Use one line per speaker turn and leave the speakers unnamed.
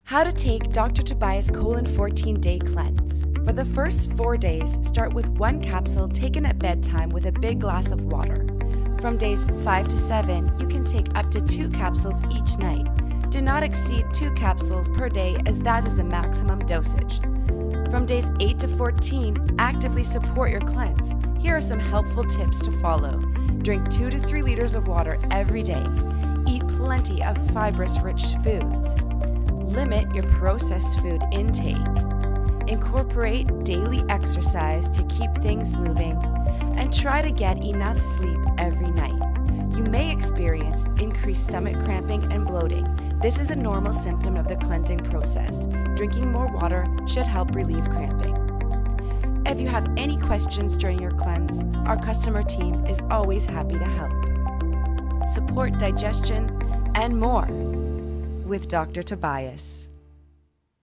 How to take Dr. Tobias colon 14-day cleanse. For the first 4 days, start with 1 capsule taken at bedtime with a big glass of water. From days 5 to 7, you can take up to 2 capsules each night. Do not exceed 2 capsules per day, as that is the maximum dosage. From days 8 to 14, actively support your cleanse. Here are some helpful tips to follow. Drink 2 to 3 liters of water every day. Eat plenty of fibrous-rich foods. Limit your processed food intake. Incorporate daily exercise to keep things moving. And try to get enough sleep every night. You may experience increased stomach cramping and bloating. This is a normal symptom of the cleansing process. Drinking more water should help relieve cramping. If you have any questions during your cleanse, our customer team is always happy to help. Support digestion and more with Dr. Tobias.